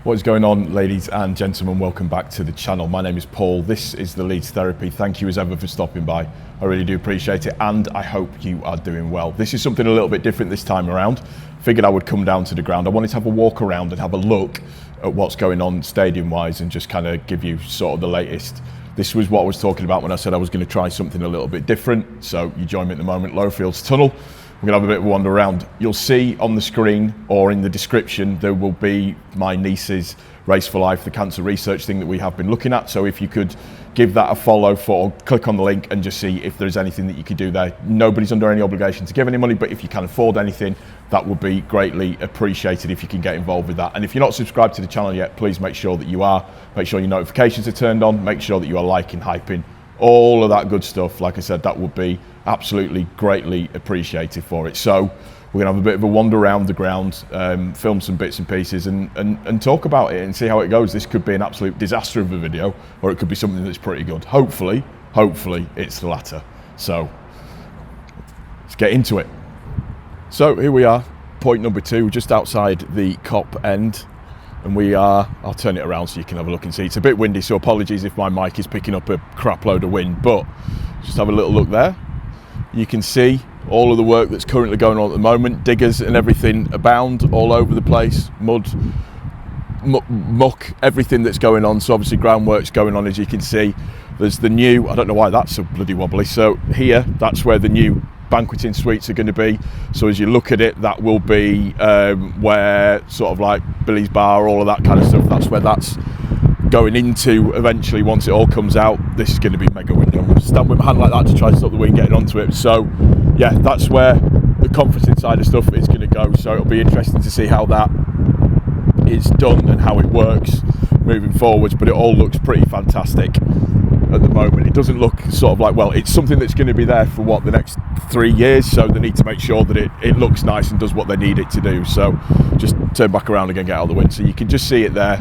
What is going on, ladies and gentlemen? Welcome back to the channel. My name is Paul. This is the Leeds Therapy. Thank you as ever for stopping by. I really do appreciate it, and I hope you are doing well. This is something a little bit different this time around. Figured I would come down to the ground. I wanted to have a walk around and have a look at what's going on stadium-wise and just kind of give you sort of the latest. This was what I was talking about when I said I was going to try something a little bit different. So you join me at the moment, Lowfields Tunnel. We're going to have a bit of a wander around. You'll see on the screen or in the description there will be my niece's Race for Life, the cancer research thing that we have been looking at. So if you could give that a follow or click on the link and just see if there's anything that you could do there. Nobody's under any obligation to give any money, but if you can afford anything, that would be greatly appreciated if you can get involved with that. And if you're not subscribed to the channel yet, please make sure that you are. Make sure your notifications are turned on. Make sure that you are liking, hyping, all of that good stuff. Like I said, that would be absolutely greatly appreciated for it. So we're gonna have a bit of a wander around the ground, film some bits and pieces and talk about it and see how it goes. This could be an absolute disaster of a video, or it could be something that's pretty good. Hopefully it's the latter. So let's get into it. So here we are, point number 2, just outside the Cop end. And we are, I'll turn it around so you can have a look and see. It's a bit windy, so apologies if my mic is picking up a crap load of wind, but just have a little look there. You can see all of the work that's currently going on at the moment. Diggers and everything abound all over the place. Mud, muck, everything that's going on. So obviously groundwork's going on, as you can see. There's the new, I don't know why that's so bloody wobbly. So here, that's where the new banqueting suites are going to be. So as you look at it, that will be where sort of like Billy's Bar, all of that kind of stuff, that's where that's going into eventually once it all comes out. This is going to be mega windy. I'm going to stand with my hand like that to try to stop the wind getting onto it. So yeah, that's where the conferencing side of stuff is going to go. So it'll be interesting to see how that is done and how it works moving forwards, but it all looks pretty fantastic at the moment. It doesn't look sort of like, well, it's something that's going to be there for what, the next 3 years, so they need to make sure that it looks nice and does what they need it to do. So just turn back around again, get out of the wind, so you can just see it there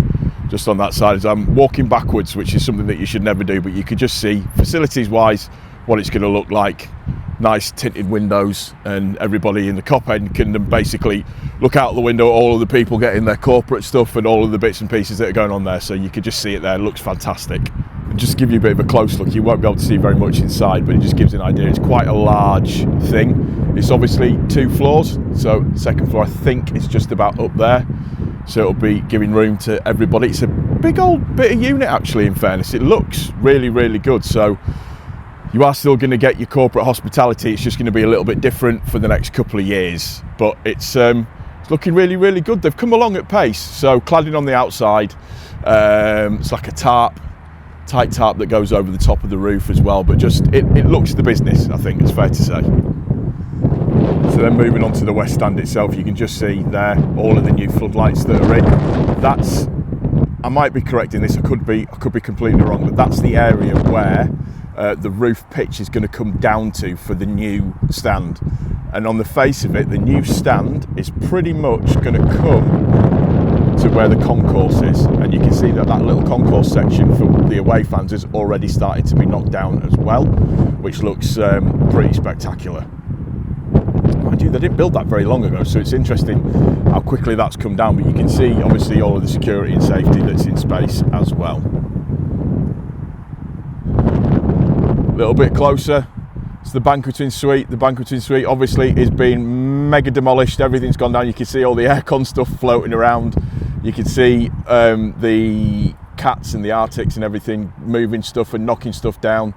just on that side as I'm walking backwards, which is something that you should never do, but you can just see facilities wise what it's going to look like. Nice tinted windows, and everybody in the Cop end can basically look out the window at all of the people getting their corporate stuff and all of the bits and pieces that are going on there. So you can just see it there. It looks fantastic. And just to give you a bit of a close look, you won't be able to see very much inside, but it just gives you an idea. It's quite a large thing. It's obviously 2 floors, so the second floor I think is just about up there, so it'll be giving room to everybody. It's a big old bit of unit actually, in fairness. It looks really good. So you are still going to get your corporate hospitality. It's just going to be a little bit different for the next couple of years, but it's looking really good. They've come along at pace. So cladding on the outside, it's like a tight tarp that goes over the top of the roof as well, but just it looks the business, I think it's fair to say. So then moving on to the west stand itself, you can just see there all of the new floodlights that are in. That's, I might be correcting this, I could be completely wrong, but that's the area where the roof pitch is going to come down to for the new stand. And on the face of it, the new stand is pretty much going to come to where the concourse is, and you can see that little concourse section for the away fans has already started to be knocked down as well, which looks pretty spectacular. Mind you, they didn't build that very long ago, so it's interesting how quickly that's come down, but you can see obviously all of the security and safety that's in space as well. A little bit closer, it's the banqueting suite. The banqueting suite obviously is being mega demolished. Everything's gone down. You can see all the aircon stuff floating around. You can see the cats and the Arctics and everything moving stuff and knocking stuff down.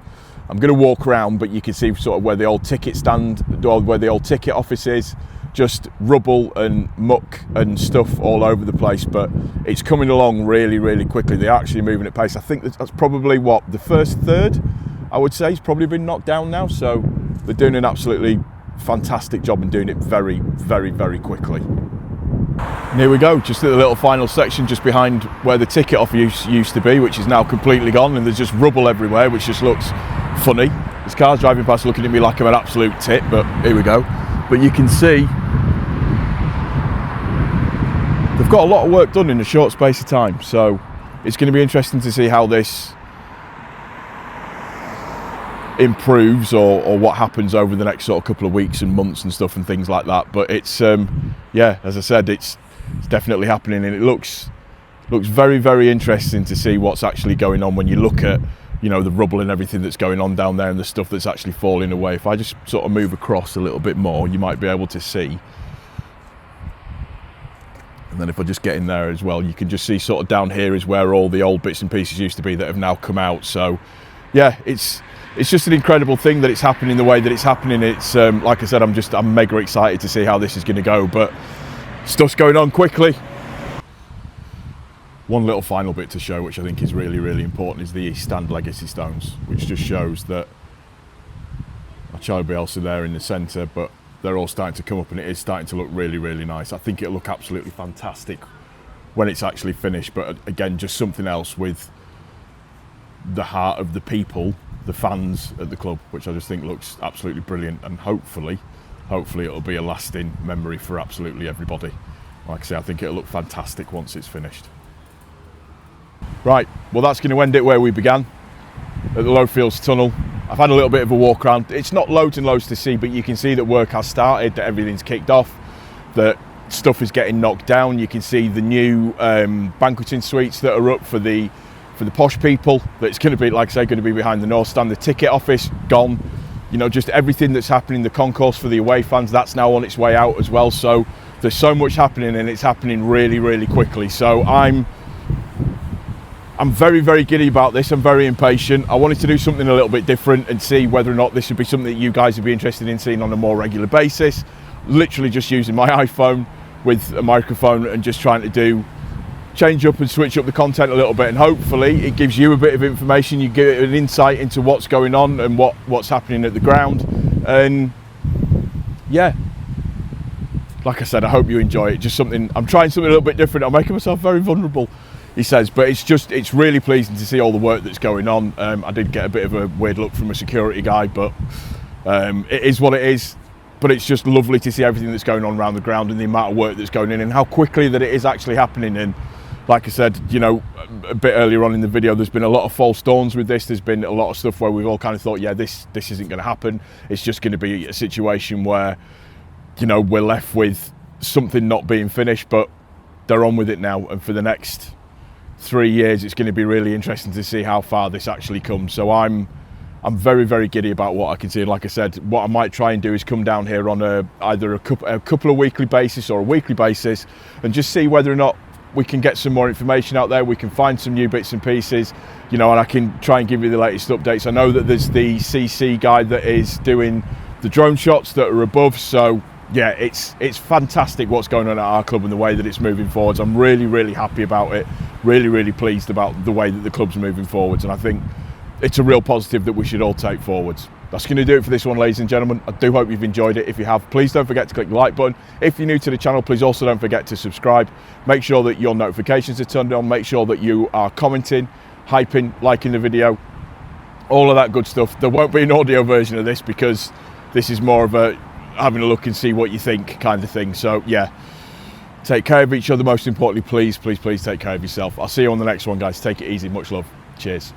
I'm going to walk around, but you can see sort of where the old ticket stand, where the old ticket office is, just rubble and muck and stuff all over the place, but it's coming along really quickly. They're actually moving at pace. I think that's probably what, the first third, I would say, has probably been knocked down now, so they're doing an absolutely fantastic job and doing it very quickly. And here we go, just at the little final section just behind where the ticket office used to be, which is now completely gone, and there's just rubble everywhere, which just looks funny. There's cars driving past looking at me like I'm an absolute tit, but here we go. But you can see they've got a lot of work done in a short space of time, so it's going to be interesting to see how this improves or what happens over the next sort of couple of weeks and months and stuff and things like that. But it's yeah, as I said, it's definitely happening, and it looks looks very, very interesting to see what's actually going on when you look at, you know, the rubble and everything that's going on down there and the stuff that's actually falling away. If I just sort of move across a little bit more, you might be able to see. And then if I just get in there as well, you can just see sort of down here is where all the old bits and pieces used to be that have now come out. So yeah, it's just an incredible thing that it's happening the way that it's happening. It's like I said, I'm mega excited to see how this is going to go, but stuff's going on quickly. One little final bit to show, which I think is really, really important, is the East Stand legacy stones, which just shows that Marcelo Bielsa there in the centre, but they're all starting to come up and it is starting to look really, really nice. I think it'll look absolutely fantastic when it's actually finished, but again, just something else with the heart of the people, the fans at the club, which I just think looks absolutely brilliant, and hopefully it'll be a lasting memory for absolutely everybody. Like I say, I think it'll look fantastic once it's finished. Right, well that's going to end it where we began, at the Lowfields Tunnel. I've had a little bit of a walk around. It's not loads and loads to see, but you can see that work has started, that everything's kicked off, that stuff is getting knocked down. You can see the new banqueting suites that are up for the posh people. That's going to be, like I say, going to be behind the North Stand. The ticket office gone. You know, just everything that's happening. The concourse for the away fans, that's now on its way out as well. So there's so much happening, and it's happening really, really quickly. So I'm very, very giddy about this. I'm very impatient. I wanted to do something a little bit different and see whether or not this would be something that you guys would be interested in seeing on a more regular basis. Literally just using my iPhone with a microphone and just trying to change up and switch up the content a little bit, and hopefully it gives you a bit of information. You get an insight into what's going on and what's happening at the ground. And yeah, like I said, I hope you enjoy it. Just something, I'm trying something a little bit different. I'm making myself very vulnerable, he says, but it's really pleasing to see all the work that's going on. I did get a bit of a weird look from a security guy, but it is what it is. But it's just lovely to see everything that's going on around the ground and the amount of work that's going in and how quickly that it is actually happening. And like I said, you know, a bit earlier on in the video, there's been a lot of false dawns with this. There's been a lot of stuff where we've all kind of thought, yeah, this isn't going to happen. It's just going to be a situation where, you know, we're left with something not being finished, but they're on with it now. And for the next 3 years, it's going to be really interesting to see how far this actually comes. So I'm very, very giddy about what I can see. And like I said, what I might try and do is come down here on either a couple of weekly basis or a weekly basis and just see whether or not we can get some more information out there. We can find some new bits and pieces, you know, and I can try and give you the latest updates. I know that there's the CC guy that is doing the drone shots that are above. So yeah, it's fantastic what's going on at our club and the way that it's moving forwards. I'm really, really happy about it. Really, really pleased about the way that the club's moving forwards. And I think it's a real positive that we should all take forwards. That's going to do it for this one, ladies and gentlemen. I do hope you've enjoyed it. If you have, please don't forget to click the like button. If you're new to the channel, please also don't forget to subscribe. Make sure that your notifications are turned on. Make sure that you are commenting, hyping, liking the video, all of that good stuff. There won't be an audio version of this because this is more of a having a look and see what you think kind of thing. So yeah, take care of each other. Most importantly, please take care of yourself. I'll see you on the next one, guys. Take it easy. Much love. Cheers.